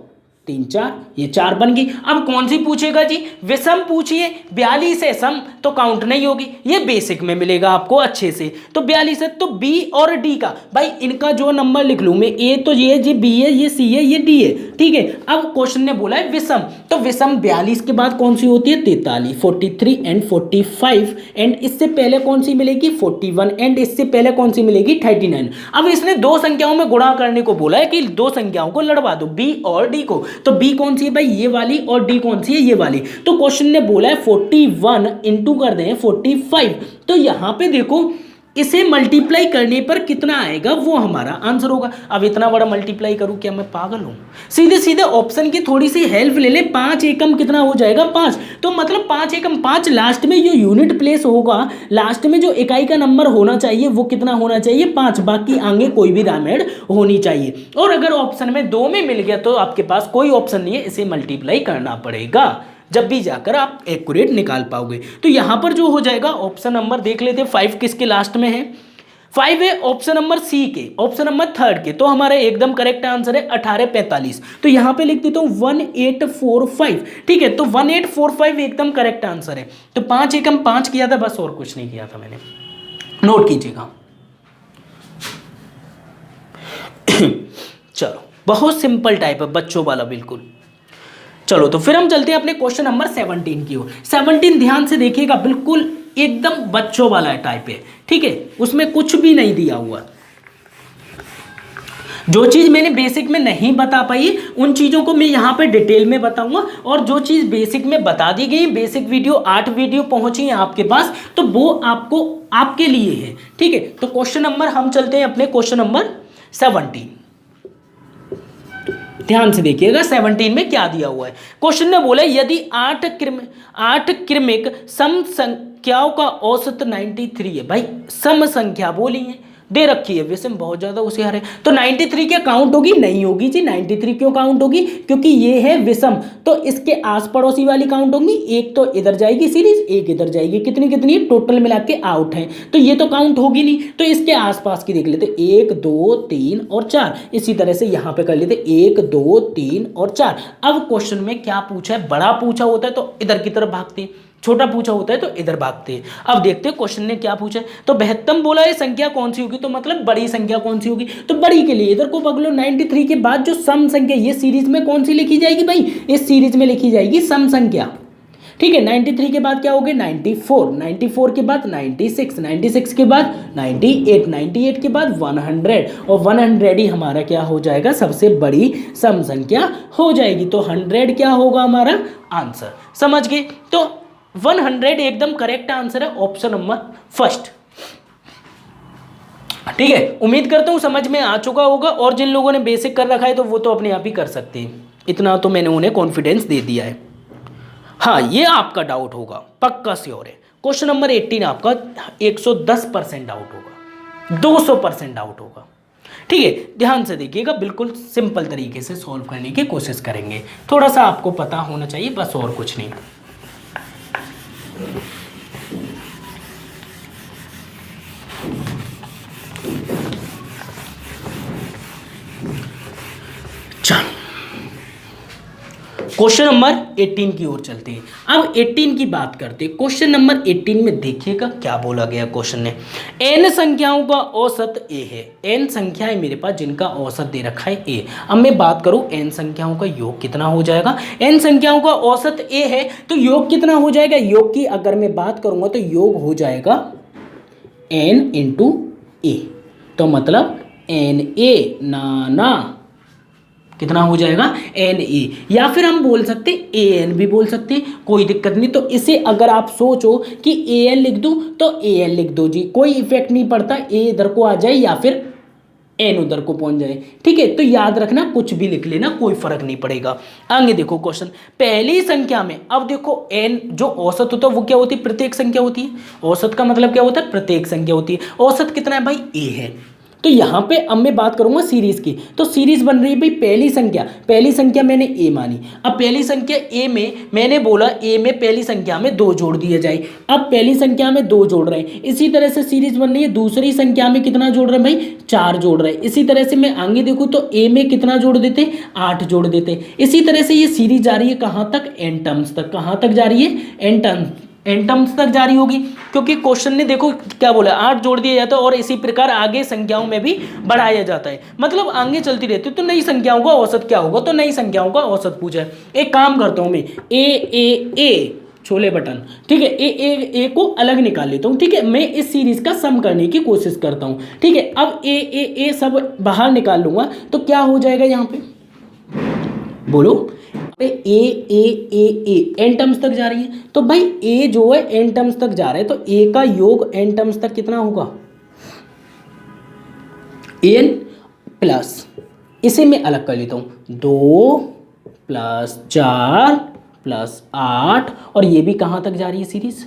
A: 3 4, ये 4 बन गई। अब कौन सी पूछेगा जी, विषम पूछिए, 42 है सम तो काउंट नहीं होगी, ये बेसिक में मिलेगा आपको अच्छे से। तो 42 है, तो B और D का भाई इनका जो नंबर लिख लूं मैं, A तो ये जी, B है, ये C है, ये D है। ठीक है, अब क्वेश्चन ने बोला है विषम, तो विषम 42 के बाद कौन सी होती है 43, 43 एंड 45, एंड इससे पहले कौन सी मिलेगी 41, एंड इससे पहले कौन सी मिलेगी 39। अब इसने 2 संख्याओं में गुणा करने को बोला है कि 2 संख्याओं को लड़वा दो, B और D को, तो B कौन सी है भाई ये वाली, और D कौन सी है ये वाली। तो क्वेश्चन ने बोला है 41 इंटू कर दें 45, तो यहां पे देखो इसे मल्टीप्लाई करने पर कितना आएगा वो हमारा आंसर होगा। अब इतना बड़ा मल्टीप्लाई करूं, क्या मैं पागल हूं? सीधे सीधे ऑप्शन की थोड़ी सी हेल्प ले ले। 5 एकम कितना हो जाएगा 5, तो मतलब 5 एकम 5, लास्ट में जो यूनिट प्लेस होगा, लास्ट में जो इकाई का नंबर होना चाहिए वो कितना होना चाहिए 5, बाकी आगे कोई भी डायमेंड होनी चाहिए। और अगर ऑप्शन में 2 में मिल गया तो आपके पास कोई ऑप्शन नहीं है, इसे मल्टीप्लाई करना पड़ेगा, जब भी जाकर आप एक्यूरेट निकाल पाओगे। तो यहां पर जो हो जाएगा ऑप्शन नंबर देख लेते हैं, 5 किसके लास्ट में है? 5 है ऑप्शन नंबर सी के, ऑप्शन नंबर थर्ड के। तो हमारा एकदम करेक्ट आंसर है 1845। तो यहां पे लिख देता हूं 1845। ठीक है, तो 1845 एकदम करेक्ट आंसर है। तो 5 एकम 5 किया था बस, और कुछ नहीं किया था मैंने, नोट कीजिएगा। चलो, बहुत सिंपल टाइप है बच्चों वाला बिल्कुल। चलो तो फिर हम चलते हैं अपने क्वेश्चन नंबर 17 की ओर। 17 ध्यान से देखिएगा, बिल्कुल एकदम बच्चों वाला टाइप है। ठीक है, उसमें कुछ भी नहीं दिया हुआ। जो चीज मैंने बेसिक में नहीं बता पाई उन चीजों को मैं यहाँ पे डिटेल में बताऊंगा, और जो चीज बेसिक में बता दी गई, बेसिक वीडियो 8 वीडियो पहुंची है आपके पास, तो वो आपको आपके लिए है। ठीक है, तो क्वेश्चन नंबर हम चलते हैं अपने क्वेश्चन नंबर 17। ध्यान से देखिएगा 17 में क्या दिया हुआ है। क्वेश्चन ने बोला यदि 8 क्रमिक सम संख्याओं का औसत 93 है। भाई सम संख्या बोली है, दे रखी है, वैसे बहुत ज्यादा होशियार है। तो 93 क्या काउंट होगी? नहीं होगी जी। 93 क्यों काउंट होगी? क्योंकि ये है विषम, तो इसके आस पड़ोसी वाली काउंट होंगी। एक तो इधर जाएगी सीरीज, एक इधर जाएगी, कितनी कितनी टोटल मिला के आउट है, तो ये तो काउंट होगी नहीं। तो इसके आसपास की देख लेते, 1 2 3 और 4। इसी तरह से यहां पे कर लेते 1 2 3 और 4। अब क्वेश्चन में क्या पूछा है? बड़ा पूछा होता है तो इधर की तरफ भागते हैं, छोटा पूछा होता है तो इधर भागते हैं। अब देखते हैं क्वेश्चन ने क्या पूछा है। तो 72 बोला है, संख्या कौन सी होगी? तो मतलब बड़ी संख्या कौन सी होगी? तो बड़ी के लिए इधर को पकड़ो। 93 के बाद जो सम संख्या, ये सीरीज में कौन सी लिखी जाएगी भाई? इस सीरीज में लिखी जाएगी सम संख्या। ठीक है, 93 के बाद क्या हो गया? 94, 94 के बाद 96, 96 के बाद 98, 98 के बाद 100, और 100 ही हमारा क्या हो जाएगा? सबसे बड़ी सम संख्या हो जाएगी। तो 100 क्या होगा हमारा आंसर? समझ गए? तो 100 एकदम करेक्ट आंसर है, ऑप्शन नंबर फर्स्ट। ठीक है, उम्मीद करता हूं समझ में आ चुका होगा, और जिन लोगों ने बेसिक कर रखा है तो वो तो अपने आप ही कर सकते हैं, इतना तो मैंने उन्हें कॉन्फिडेंस दे दिया है। हाँ, ये आपका डाउट होगा, पक्का श्योर है। क्वेश्चन नंबर 18 आपका 110% डाउट होगा, 200% डाउट होगा। ठीक है, ध्यान से देखिएगा, बिल्कुल सिंपल तरीके से सॉल्व करने की कोशिश करेंगे। थोड़ा सा आपको पता होना चाहिए बस, और कुछ नहीं। क्वेश्चन नंबर 18 की ओर चलते हैं। अब 18 की बात करते हैं। क्वेश्चन नंबर 18 में देखिएगा क्या बोला गया क्वेश्चन ने। n संख्याओं का औसत a है। n संख्याएं मेरे पास जिनका औसत दे रखा है a। अब मैं बात करूं n संख्याओं का योग कितना हो जाएगा। n संख्याओं का औसत a है तो योग कितना हो जाएगा? योग की अगर मैं बात करूंगा तो योग हो जाएगा n इंटू a। तो मतलब na नाना कितना हो जाएगा? Na, या फिर हम बोल सकते an भी बोल सकते हैं, कोई दिक्कत नहीं। तो इसे अगर आप सोचो कि an लिख दूं तो an लिख दो जी, कोई इफेक्ट नहीं पड़ता, a इधर को आ जाए या फिर n उधर को पहुंच जाए। ठीक है, तो याद रखना कुछ भी लिख लेना, कोई फर्क नहीं पड़ेगा। आगे देखो क्वेश्चन, पहली संख्या में, अब देखो n जो औसत होता है वो क्या होती है? प्रत्येक संख्या होती है। औसत का मतलब क्या होता है? प्रत्येक संख्या होती है। औसत कितना है भाई? a है। तो यहाँ पे अब मैं बात करूंगा सीरीज की, तो सीरीज बन रही है भाई पहली संख्या मैंने a मानी। अब पहली संख्या a में मैंने बोला a में पहली संख्या में 2 जोड़ दिया जाए। अब पहली संख्या में 2 जोड़ रहे हैं, इसी तरह से सीरीज बन रही है। दूसरी संख्या में कितना जोड़ रहे हैं भाई? 4 जोड़ रहे हैं। इसी तरह से मैं आगे देखूँ तो a में कितना जोड़ देते? 8 जोड़ देते। इसी तरह से ये सीरीज जा रही है कहाँ तक? n टर्म्स तक। कहाँ तक जा रही है? n टर्म्स तक जारी होगी, क्योंकि क्वेश्चन ने देखो क्या बोला, 8 जोड़ दिया जाता है और इसी प्रकार आगे संख्याओं में भी बढ़ाया जाता है, मतलब आगे चलती रहती है। तो नई संख्याओं का औसत क्या होगा? तो नई संख्याओं का औसत पूछा है। एक काम करता हूं मैं, ए छोले बटन, ठीक है, ए को अलग निकाल लेता हूं। ठीक है, मैं इस सीरीज का सम करने की कोशिश करता हूं। ठीक है, अब ए सब बाहर निकाल लूंगा तो क्या हो जाएगा यहाँ पे? बोलो। ए एन टर्म्स तक जा रही है, तो भाई ए जो है एन टर्म्स तक जा रहा है, तो ए का योग एन टर्म्स तक कितना होगा? एन प्लस, इसे मैं अलग कर लेता हूँ, 2 प्लस 4 प्लस 8, और ये भी कहाँ तक जा रही है सीरीज,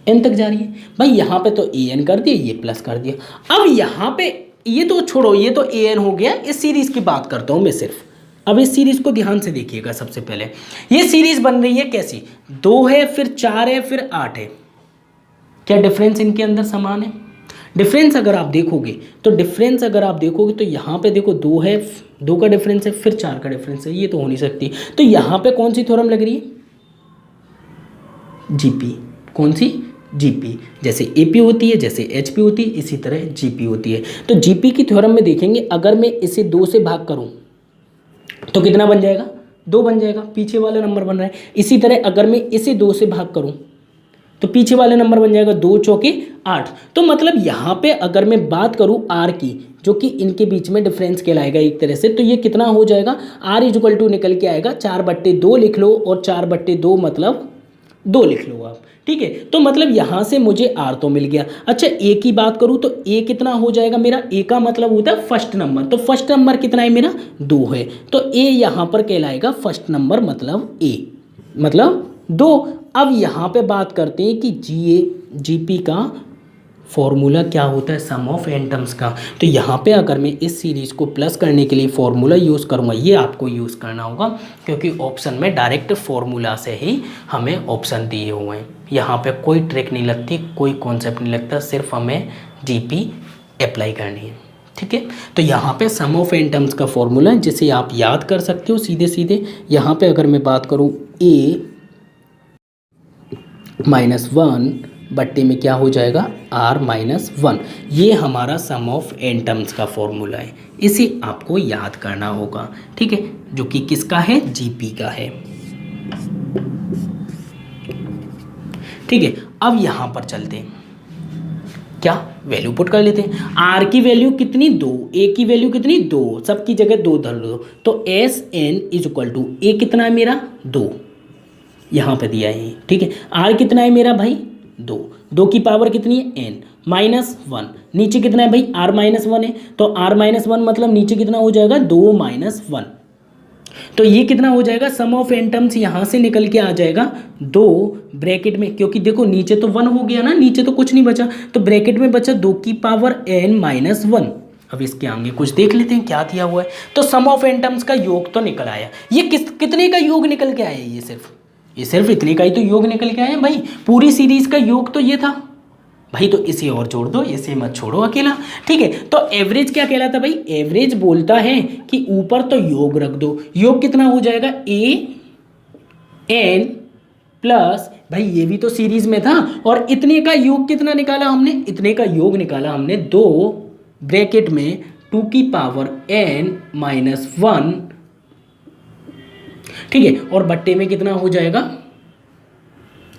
A: एन तक जा रही है। भाई यहाँ पे तो ए एन कर दिया, ये प्लस कर दिया। अब यहाँ पे ये तो छोड़ो, ये तो ए एन हो गया, इस सीरीज की बात करता हूँ मैं सिर्फ। अब इस सीरीज को ध्यान से देखिएगा। सबसे पहले ये सीरीज बन रही है कैसी, 2 है फिर 4 है फिर 8 है। क्या डिफरेंस इनके अंदर समान है? डिफरेंस अगर आप देखोगे तो यहाँ पे देखो 2 है, 2 का डिफरेंस है, फिर 4 का डिफरेंस है, ये तो हो नहीं सकती। तो यहाँ पे कौन सी थ्योरम लग रही है, जीपी। कौन सी, जीपी। जैसे एपी होती है, जैसे एचपी होती है, इसी तरह जीपी होती है। तो जीपी की थ्योरम में देखेंगे, अगर मैं इसे 2 से भाग करूं तो कितना बन जाएगा, 2 बन जाएगा, पीछे वाला नंबर बन रहा है। इसी तरह अगर मैं इसे 2 से भाग करूं तो पीछे वाला नंबर बन जाएगा 2 चौके 8। तो मतलब यहाँ पे अगर मैं बात करूँ आर की, जो कि इनके बीच में डिफरेंस कहलाएगा एक तरह से, तो ये कितना हो जाएगा, आर इक्वल टू निकल के आएगा 4/2 लिख लो, और 4/2 मतलब 2 लिख लो आप, ठीक है। तो मतलब यहाँ से मुझे आर तो मिल गया। अच्छा ए की बात करूँ तो ए कितना हो जाएगा मेरा, ए का मतलब होता है फर्स्ट नंबर, तो फर्स्ट नंबर कितना है मेरा, 2 है, तो ए यहाँ पर कहलाएगा फर्स्ट नंबर, मतलब ए मतलब 2। अब यहाँ पे बात करते हैं कि जीपी का फॉर्मूला क्या होता है, सम ऑफ एन टर्म्स का। तो यहाँ पे अगर मैं इस सीरीज़ को प्लस करने के लिए फॉर्मूला यूज़ करूँगा, ये आपको यूज़ करना होगा, क्योंकि ऑप्शन में डायरेक्ट फॉर्मूला से ही हमें ऑप्शन दिए हुए हैं। यहाँ पे कोई ट्रिक नहीं लगती, कोई कॉन्सेप्ट नहीं लगता, सिर्फ हमें जीपी अप्लाई करनी है, ठीक है। तो यहाँ पे सम ऑफ एन टर्म्स का फॉर्मूला है, जिसे आप याद कर सकते हो सीधे सीधे। यहाँ पे अगर मैं बात करूँ a -1 बट्टे में क्या हो जाएगा, r-1, ये हमारा सम ऑफ एन टर्म्स का फॉर्मूला है, इसे आपको याद करना होगा, ठीक है, जो कि किसका है, जीपी का है, ठीक है। अब यहाँ पर चलते हैं, क्या वैल्यू पुट कर लेते हैं। आर की वैल्यू कितनी, 2, ए की वैल्यू कितनी, 2, सबकी जगह 2 धर लो, तो एस एन इक्वल टू ए कितना है मेरा, 2, यहाँ पे दिया है, ठीक है। आर कितना है मेरा भाई, 2 की पावर कितनी है, एन -1, नीचे कितना है भाई, r-1 है, तो r-1 मतलब नीचे कितना हो जाएगा, 2 - 1, तो ये कितना हो जाएगा, सम ऑफ एन टर्म्स यहाँ से निकल के आ जाएगा 2 ब्रैकेट में, क्योंकि देखो नीचे तो 1 हो गया ना, नीचे तो कुछ नहीं बचा, तो ब्रैकेट में बचा 2 की पावर n -1। अब इसके आगे कुछ देख लेते हैं क्या दिया हुआ है। तो सम ऑफ एन टर्म्स का योग तो निकल आया, ये कितने का योग निकल के आया, ये सिर्फ इतने का ही तो योग निकल के आया भाई, पूरी सीरीज का योग तो ये था भाई, तो इसे और जोड़ दो, इसे मत छोड़ो अकेला, ठीक है। तो एवरेज क्या कहलाता भाई, एवरेज बोलता है कि ऊपर तो योग रख दो, योग कितना हो जाएगा, ए एन प्लस, भाई ये भी तो सीरीज में था, और इतने का योग कितना निकाला हमने, इतने का योग निकाला हमने 2 ब्रैकेट में 2 की पावर n -1, ठीक है, और बट्टे में कितना हो जाएगा,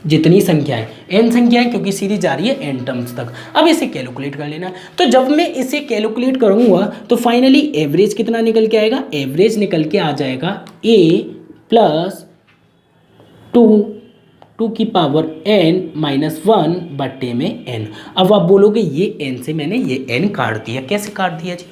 A: जितनी संख्या है, n संख्या है, क्योंकि सीरीज जा रही है n टर्म्स तक। अब इसे कैलकुलेट कर लेना। तो जब मैं इसे कैलकुलेट करूंगा तो फाइनली एवरेज कितना निकल के आएगा, एवरेज निकल के आ जाएगा a प्लस 2 की पावर n -1 बट्टे में n। अब आप बोलोगे ये n से मैंने ये n काट दिया, कैसे काट दिया जी,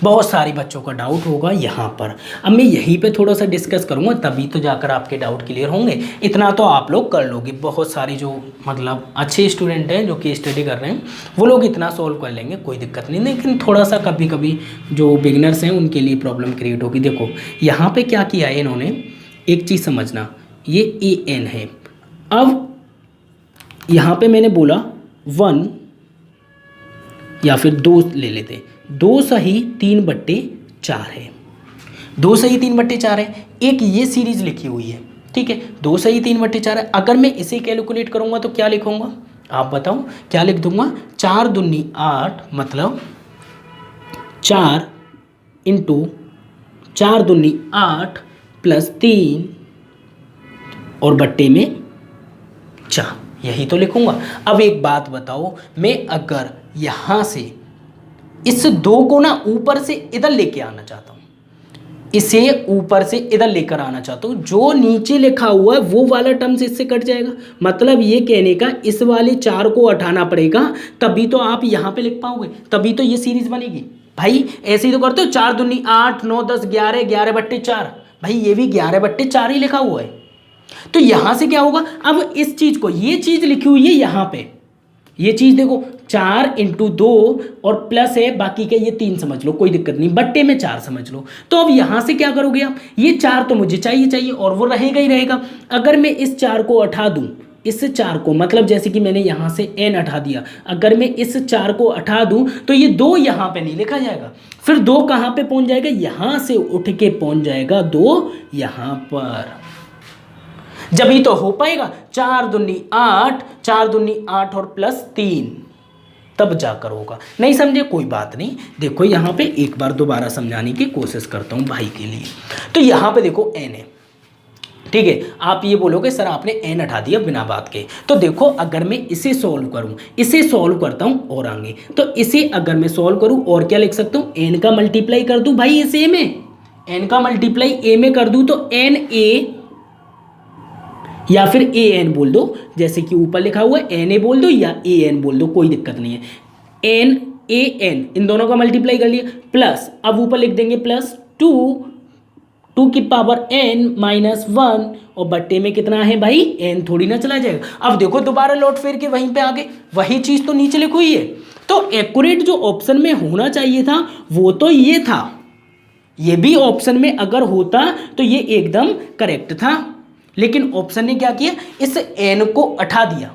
A: बहुत सारे बच्चों का डाउट होगा यहाँ पर। अब मैं यहीं पे थोड़ा सा डिस्कस करूँगा, तभी तो जाकर आपके डाउट क्लियर होंगे। इतना तो आप लोग कर लोगे, बहुत सारी जो मतलब अच्छे स्टूडेंट हैं जो कि स्टडी कर रहे हैं वो लोग इतना सॉल्व कर लेंगे, कोई दिक्कत नहीं। लेकिन थोड़ा सा कभी कभी जो बिगनर्स हैं उनके लिए प्रॉब्लम क्रिएट होगी। देखो यहाँ पर क्या किया है इन्होंने, एक चीज़ समझना, ये ए एन है। अब यहाँ पर मैंने बोला 1 या फिर 2 ले लेते, 2 सही 3/4 है, 2 सही 3/4 है। एक ये सीरीज लिखी हुई है, ठीक है, 2 सही 3/4 है। अगर मैं इसे कैलकुलेट करूँगा तो क्या लिखूँगा, आप बताओ क्या लिख दूँगा, 4 दूनी 8, मतलब 4 × 4 दूनी 8 प्लस 3 और बट्टे में 4, यही तो लिखूँगा। अब एक बात बताओ, मैं अगर यहाँ से इस 2 को ना ऊपर से इधर लेके आना चाहता हूँ, इसे ऊपर से इधर लेकर आना चाहता हूँ, जो नीचे लिखा हुआ है वो वाला टर्म से इससे कट जाएगा। मतलब ये कहने का इस वाले 4 को हटाना पड़ेगा, तभी तो आप यहाँ पे लिख पाओगे, तभी तो ये सीरीज बनेगी। भाई ऐसे ही तो करते हो, 4 दूनी 8 9 10 11, 11/4। भाई ये भी 11/4 ही लिखा हुआ है। तो यहाँ से क्या होगा, अब इस चीज़ को, ये चीज़ लिखी हुई है यहाँ पे, ये चीज़ देखो 4 × 2 और प्लस है, बाकी के ये 3 समझ लो, कोई दिक्कत नहीं, बट्टे में 4 समझ लो। तो अब यहाँ से क्या करोगे आप, ये 4 तो मुझे चाहिए और वो रहेगा ही रहेगा। अगर मैं इस 4 को हटा दूँ, इस 4 को, मतलब जैसे कि मैंने यहाँ से n हटा दिया, अगर मैं इस 4 को हटा दूँ तो ये 2 यहाँ पे नहीं लिखा जाएगा, फिर 2 कहाँ पे पहुँच जाएगा, यहाँ से उठ के पहुँच जाएगा 2 यहाँ पर। जब ही तो हो पाएगा, 4 दूनी 8, 4 दूनी 8 और प्लस 3, तब जाकर होगा। नहीं समझे कोई बात नहीं, देखो यहाँ पे एक बार दोबारा समझाने की कोशिश करता हूँ भाई के लिए। तो यहाँ पे देखो n है, ठीक है। आप ये बोलोगे सर आपने n हटा दिया बिना बात के, तो देखो अगर मैं इसे सॉल्व करूँ, इसे सॉल्व करता हूँ और आगे, तो इसे अगर मैं सॉल्व करूँ और क्या लिख सकता हूँ, n का मल्टीप्लाई कर दूँ भाई इस a में, n का मल्टीप्लाई a में कर दूँ तो n a या फिर ए एन बोल दो, जैसे कि ऊपर लिखा हुआ है एन ए बोल दो या ए एन बोल दो, कोई दिक्कत नहीं है। एन ए एन इन दोनों का मल्टीप्लाई कर लिया, प्लस अब ऊपर लिख देंगे प्लस 2 की पावर n -1 और बट्टे में कितना है भाई, n थोड़ी ना चला जाएगा। अब देखो दोबारा लौट फेर के वहीं पे आगे वही चीज़ तो नीचे लिखी हुई है। तो एक्यूरेट जो ऑप्शन में होना चाहिए था वो तो ये था, ये भी ऑप्शन में अगर होता तो ये एकदम करेक्ट था, लेकिन ऑप्शन ने क्या किया, इस n को हटा दिया।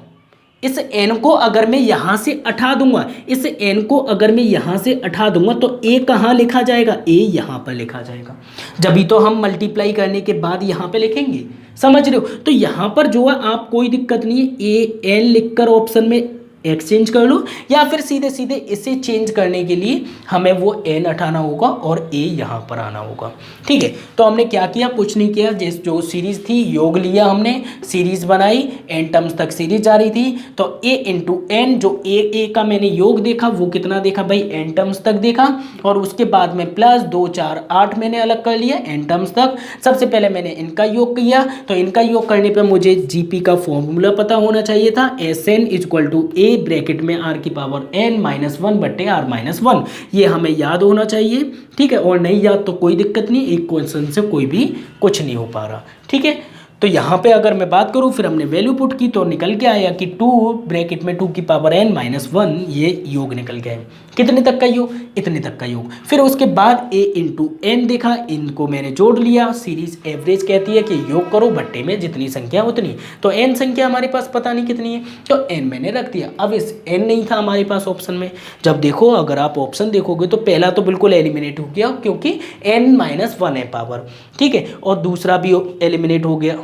A: इस n को अगर मैं यहाँ से हटा दूंगा, इस n को अगर मैं यहाँ से हटा दूंगा तो a कहाँ लिखा जाएगा, a यहाँ पर लिखा जाएगा। जब भी तो हम मल्टीप्लाई करने के बाद यहाँ पे लिखेंगे, समझ रहे हो। तो यहाँ पर जो है आप कोई दिक्कत नहीं है, a n लिखकर ऑप्शन में एक्सचेंज कर लो, या फिर सीधे सीधे इसे चेंज करने के लिए हमें वो n हटाना होगा और a यहाँ पर आना होगा, ठीक है। तो हमने क्या किया, कुछ नहीं किया, जो सीरीज थी योग लिया हमने, सीरीज बनाई, n टर्म्स तक सीरीज जा रही थी, तो a × n, जो a का मैंने योग देखा वो कितना देखा भाई, n टर्म्स तक देखा, और उसके बाद में प्लस 2 4 8 मैंने अलग कर लिया n टर्म्स तक। सबसे पहले मैंने इनका योग किया, तो इनका योग करने पर मुझे जीपी का फॉर्मूला पता होना चाहिए था, Sn = a ब्रैकेट में r की पावर n -1/r-1, ये हमें याद होना चाहिए, ठीक है। और नहीं याद तो कोई दिक्कत नहीं, एक क्वेश्चन से कोई भी कुछ नहीं हो पा रहा, ठीक है। तो यहाँ पे अगर मैं बात करूँ, फिर हमने वैल्यू पुट की तो निकल के आया कि 2 ब्रैकेट में 2 की पावर n -1, ये योग निकल गया है। कितने तक का योग, इतने तक का योग। फिर उसके बाद a × n देखा, इनको मैंने जोड़ लिया, सीरीज एवरेज कहती है कि योग करो बट्टे में जितनी संख्या उतनी, तो n संख्या हमारे पास पता नहीं कितनी है, तो n मैंने रख दिया। अब इस n नहीं था हमारे पास ऑप्शन में, जब देखो अगर आप ऑप्शन देखोगे तो पहला तो बिल्कुल एलिमिनेट हो गया क्योंकि n -1 है पावर, ठीक है, और दूसरा भी एलिमिनेट हो गया,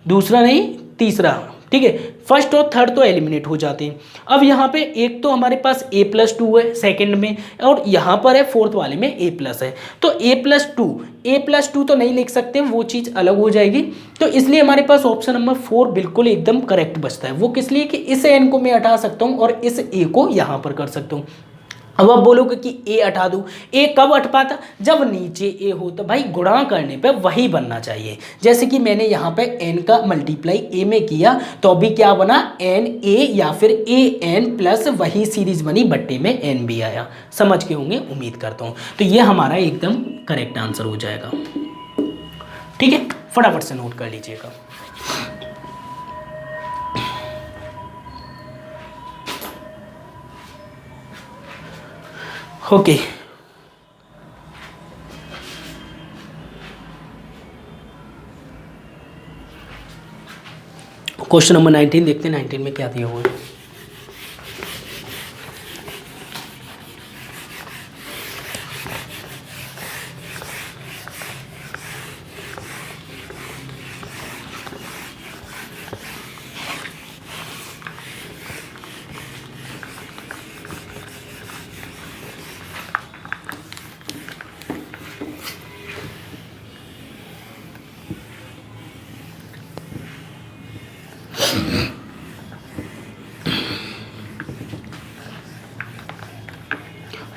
A: दूसरा नहीं तीसरा, ठीक है। फर्स्ट और थर्ड तो एलिमिनेट हो जाते हैं। अब यहाँ पे एक तो हमारे पास a+2 है सेकंड में, और यहाँ पर है फोर्थ वाले में a+ है, तो a+2 तो नहीं लिख सकते, वो चीज़ अलग हो जाएगी। तो इसलिए हमारे पास ऑप्शन नंबर 4 बिल्कुल एकदम करेक्ट बचता है। वो किस लिए कि इस n को मैं हटा सकता हूँ और इस a को यहाँ पर कर सकता हूँ। अब आप बोलोगे कि a हटा दूँ, a कब हट पाता, जब नीचे a हो, तो भाई गुणा करने पे वही बनना चाहिए। जैसे कि मैंने यहाँ पे n का मल्टीप्लाई a में किया तो अभी क्या बना, n a या फिर a n प्लस वही सीरीज बनी, बट्टे में n भी आया। समझ के होंगे उम्मीद करता हूँ। तो ये हमारा एकदम करेक्ट आंसर हो जाएगा, ठीक है। फटाफट से नोट कर लीजिएगा। ओके, क्वेश्चन नंबर 19 देखते हैं, 19 में क्या दिया हुआ है।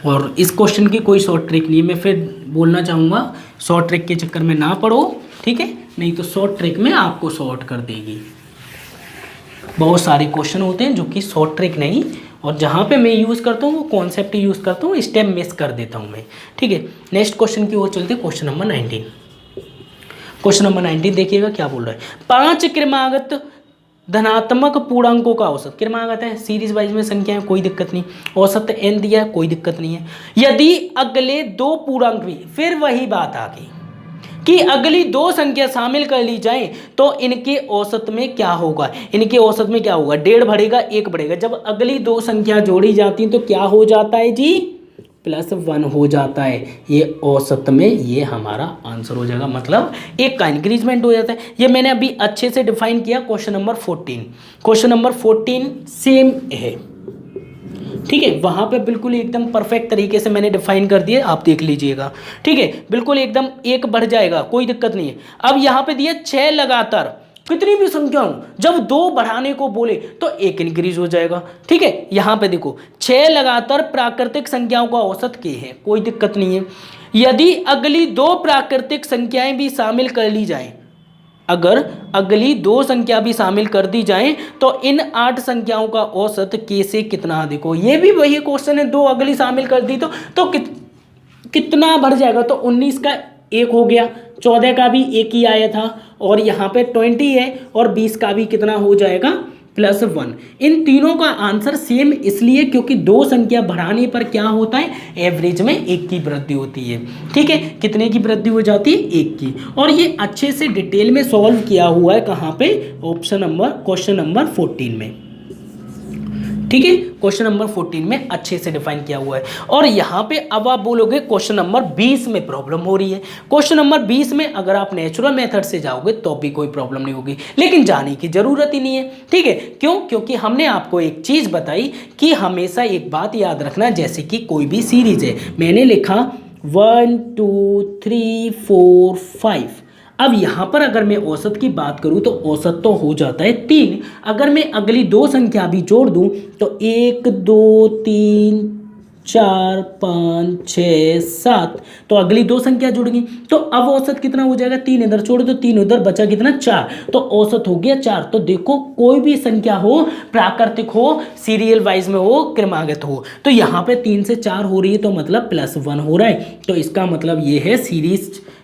A: और इस क्वेश्चन की कोई शॉर्ट ट्रिक नहीं है, मैं फिर बोलना चाहूँगा शॉर्ट ट्रिक के चक्कर में ना पड़ो, ठीक है, नहीं तो शॉर्ट ट्रिक में आपको शॉर्ट कर देगी। बहुत सारे क्वेश्चन होते हैं जो कि शॉर्ट ट्रिक नहीं, और जहाँ पे मैं यूज़ करता हूँ वो कॉन्सेप्ट यूज़ करता हूँ, स्टेप मिस कर देता हूँ मैं, ठीक है। नेक्स्ट क्वेश्चन की ओर चलते हैं, क्वेश्चन नंबर 19। क्वेश्चन नंबर 19 देखिएगा क्या बोल रहा है। 5 क्रमागत धनात्मक पूर्णांकों का औसत, क्रमागत है, सीरीज वाइज में संख्या है, कोई दिक्कत नहीं, औसत n दिया है, कोई दिक्कत नहीं है। यदि अगले 2 पूर्णांक भी, फिर वही बात आ गई कि अगली 2 संख्या शामिल कर ली जाए तो इनके औसत में क्या होगा, इनके औसत में क्या होगा, 1.5 बढ़ेगा 1 बढ़ेगा। जब अगली 2 संख्या जोड़ी जाती हैं तो क्या हो जाता है जी, +1 हो जाता है। ये औसत में ये हमारा आंसर हो जाएगा, मतलब एक का इंक्रीजमेंट हो जाता है। ये मैंने अभी अच्छे से डिफाइन किया question number 14। Question number 14 same है, ठीक है, वहाँ पे बिल्कुल एकदम परफेक्ट तरीके से मैंने डिफाइन कर दिए, आप देख लीजिएगा, ठीक है, बिल्कुल एकदम 1 बढ़ जाएगा, कोई दिक्कत नहीं है। अब यहाँ पे दिया 6 लगातार कितनी भी संख्या हो, जब 2 बढ़ाने को बोले तो 1 इंक्रीज हो जाएगा, ठीक है। यहाँ पे देखो 6 लगातार प्राकृतिक संख्याओं का औसत k है, कोई दिक्कत नहीं है। यदि अगली 2 प्राकृतिक संख्याएं भी शामिल कर ली जाएं, अगर अगली 2 संख्या भी शामिल कर दी जाएं तो इन 8 संख्याओं का औसत k से कितना, देखो ये भी वही क्वेश्चन है, 2 अगली शामिल कर दी तो कितना बढ़ जाएगा, तो 19 का 1 हो गया, 14 का भी 1 ही आया था, और यहाँ पे 20 है, और 20 का भी कितना हो जाएगा, +1। इन तीनों का आंसर सेम इसलिए क्योंकि 2 संख्या बढ़ाने पर क्या होता है, एवरेज में 1 की वृद्धि होती है, ठीक है। कितने की वृद्धि हो जाती है, 1 की। और ये अच्छे से डिटेल में सॉल्व किया हुआ है, कहाँ पे, क्वेश्चन नंबर 14 में, ठीक है। क्वेश्चन नंबर 14 में अच्छे से डिफाइन किया हुआ है। और यहाँ पे अब आप बोलोगे क्वेश्चन नंबर 20 में प्रॉब्लम हो रही है। क्वेश्चन नंबर 20 में अगर आप नेचुरल मेथड से जाओगे तो भी कोई प्रॉब्लम नहीं होगी, लेकिन जाने की जरूरत ही नहीं है, ठीक है। क्यों, क्योंकि हमने आपको एक चीज बताई कि हमेशा एक बात याद रखना, जैसे कि कोई भी सीरीज है, मैंने लिखा 1 2 3 4 5, अब यहाँ पर अगर मैं औसत की बात करूँ तो औसत तो हो जाता है 3। अगर मैं अगली 2 संख्या भी जोड़ दूँ तो 1 2 3 4 5 6 7, तो अगली 2 संख्या जुड़ गई, तो अब औसत कितना हो जाएगा, 3 इधर छोड़ो तो 3 उधर, बचा कितना, 4, तो औसत हो गया 4। तो देखो कोई भी संख्या हो, प्राकृतिक हो, सीरियल वाइज में हो, क्रमागत हो, तो यहाँ पे 3 से 4 हो रही है तो मतलब +1 हो रहा है, तो इसका मतलब ये है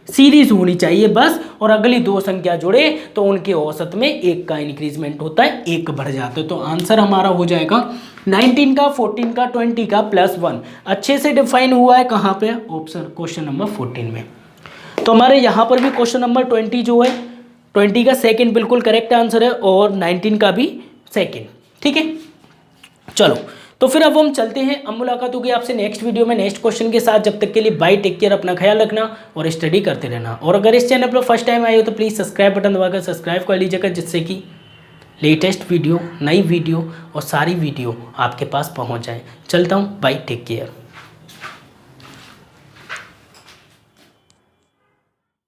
A: सीरीज होनी चाहिए बस, और अगली 2 संख्या जुड़े तो उनके औसत में 1 का इंक्रीजमेंट होता है, 1 बढ़ जाता है। तो आंसर हमारा हो जाएगा 19 का, 14 का, 20 का +1। अच्छे से डिफाइन हुआ है कहाँ पे, ऑप्शन क्वेश्चन नंबर 14 में। तो हमारे यहाँ पर भी क्वेश्चन नंबर 20 जो है, 20 का सेकंड बिल्कुल करेक्ट आंसर है, और 19 का भी सेकंड, ठीक है। चलो तो फिर अब हम चलते हैं, अब मुलाकात होगी आपसे नेक्स्ट वीडियो में नेक्स्ट क्वेश्चन के साथ। जब तक के लिए बाय, टेक केयर, अपना ख्याल रखना और स्टडी करते रहना। और अगर इस चैनल पर फर्स्ट टाइम आए हो तो प्लीज़ सब्सक्राइब बटन दबाकर सब्सक्राइब कर लीजिएगा, जिससे कि लेटेस्ट वीडियो, नई वीडियो और सारी वीडियो आपके पास पहुंच जाए। चलता हूं, बाय, टेक केयर।